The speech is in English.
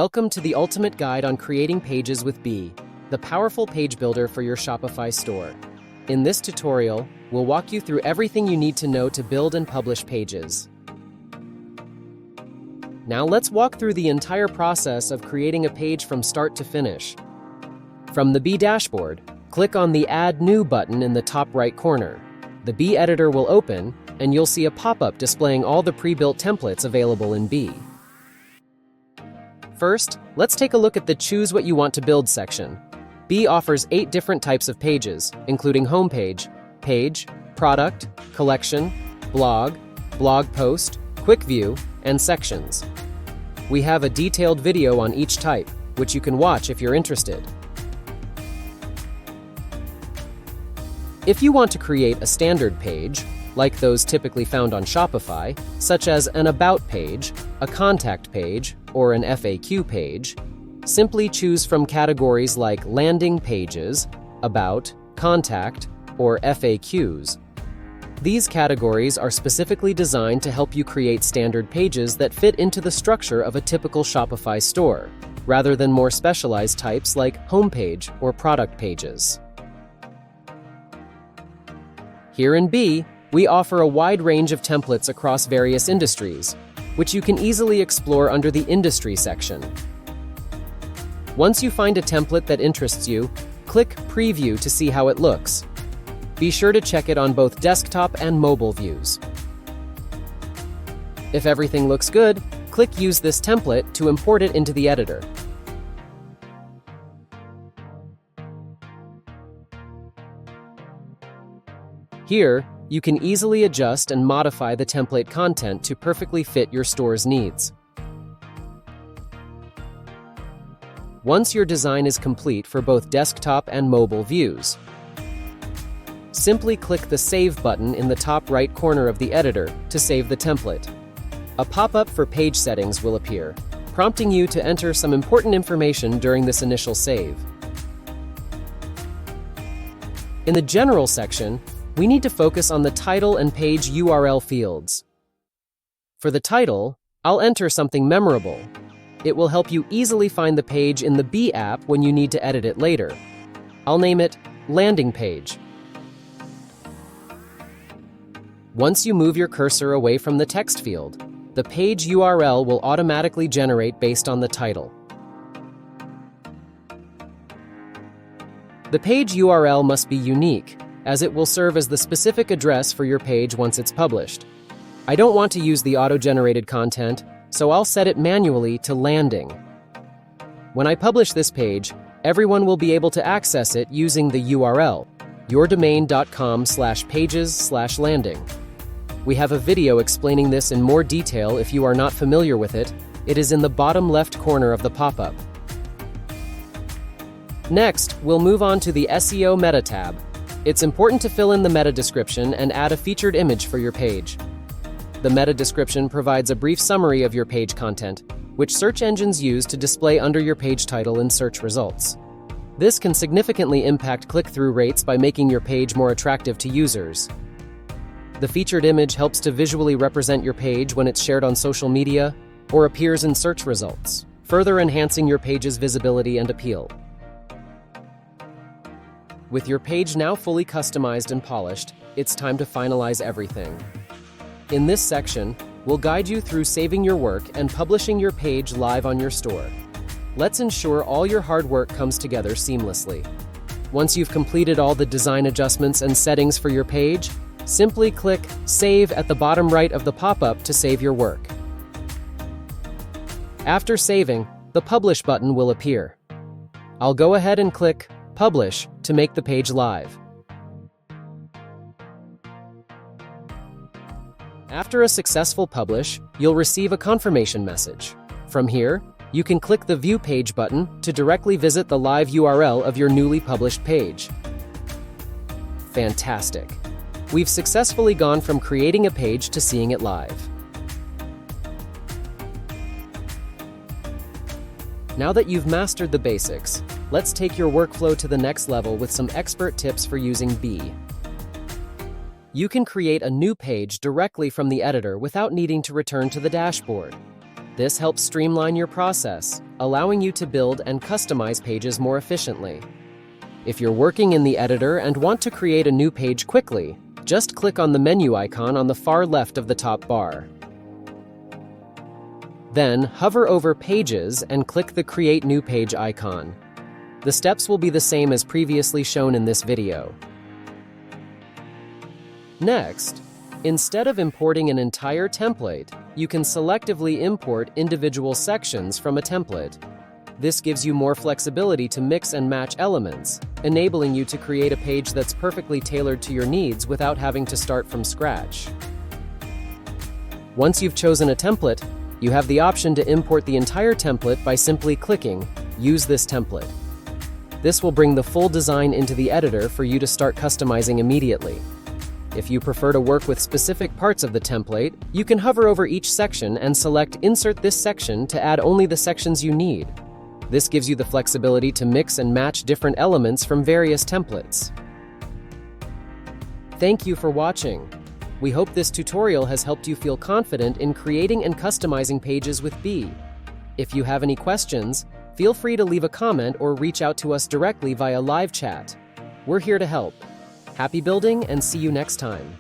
Welcome to the ultimate guide on creating pages with Beae, the powerful page builder for your Shopify store. In this tutorial, we'll walk you through everything you need to know to build and publish pages. Now let's walk through the entire process of creating a page from start to finish. From the Beae dashboard, click on the Add New button in the top right corner. The Beae editor will open, and you'll see a pop-up displaying all the pre-built templates available in Beae. First, let's take a look at the Choose What You Want to Build section. Beae offers 8 different types of pages, including homepage, page, product, collection, blog, blog post, quick view, and sections. We have a detailed video on each type, which you can watch if you're interested. If you want to create a standard page, like those typically found on Shopify, such as an About page, a Contact page, or an FAQ page, simply choose from categories like Landing Pages, About, Contact, or FAQs. These categories are specifically designed to help you create standard pages that fit into the structure of a typical Shopify store, rather than more specialized types like Homepage or Product pages. Here in Beae, we offer a wide range of templates across various industries, which you can easily explore under the Industry section. Once you find a template that interests you, click Preview to see how it looks. Be sure to check it on both desktop and mobile views. If everything looks good, click Use this template to import it into the editor. Here, you can easily adjust and modify the template content to perfectly fit your store's needs. Once your design is complete for both desktop and mobile views, simply click the Save button in the top right corner of the editor to save the template. A pop-up for page settings will appear, prompting you to enter some important information during this initial save. In the General section, we need to focus on the title and page URL fields. For the title, I'll enter something memorable. It will help you easily find the page in the Beae app when you need to edit it later. I'll name it Landing Page. Once you move your cursor away from the text field, the page URL will automatically generate based on the title. The page URL must be unique, as it will serve as the specific address for your page once it's published. I don't want to use the auto-generated content, so I'll set it manually to landing. When I publish this page, everyone will be able to access it using the URL, yourdomain.com/pages/landing. We have a video explaining this in more detail if you are not familiar with it. It is in the bottom left corner of the pop-up. Next, we'll move on to the SEO Meta tab. It's important to fill in the meta description and add a featured image for your page. The meta description provides a brief summary of your page content, which search engines use to display under your page title in search results. This can significantly impact click-through rates by making your page more attractive to users. The featured image helps to visually represent your page when it's shared on social media or appears in search results, further enhancing your page's visibility and appeal. With your page now fully customized and polished, it's time to finalize everything. In this section, we'll guide you through saving your work and publishing your page live on your store. Let's ensure all your hard work comes together seamlessly. Once you've completed all the design adjustments and settings for your page, simply click Save at the bottom right of the pop-up to save your work. After saving, the Publish button will appear. I'll go ahead and click Publish to make the page live. After a successful publish, you'll receive a confirmation message. From here, you can click the View Page button to directly visit the live URL of your newly published page. Fantastic! We've successfully gone from creating a page to seeing it live. Now that you've mastered the basics, let's take your workflow to the next level with some expert tips for using Beae. You can create a new page directly from the editor without needing to return to the dashboard. This helps streamline your process, allowing you to build and customize pages more efficiently. If you're working in the editor and want to create a new page quickly, just click on the menu icon on the far left of the top bar. Then, hover over Pages and click the Create New Page icon. The steps will be the same as previously shown in this video. Next, instead of importing an entire template, you can selectively import individual sections from a template. This gives you more flexibility to mix and match elements, enabling you to create a page that's perfectly tailored to your needs without having to start from scratch. Once you've chosen a template, you have the option to import the entire template by simply clicking Use this template. This will bring the full design into the editor for you to start customizing immediately. If you prefer to work with specific parts of the template, you can hover over each section and select Insert this section to add only the sections you need. This gives you the flexibility to mix and match different elements from various templates. Thank you for watching. We hope this tutorial has helped you feel confident in creating and customizing pages with Beae. If you have any questions, feel free to leave a comment or reach out to us directly via live chat. We're here to help. Happy building and see you next time.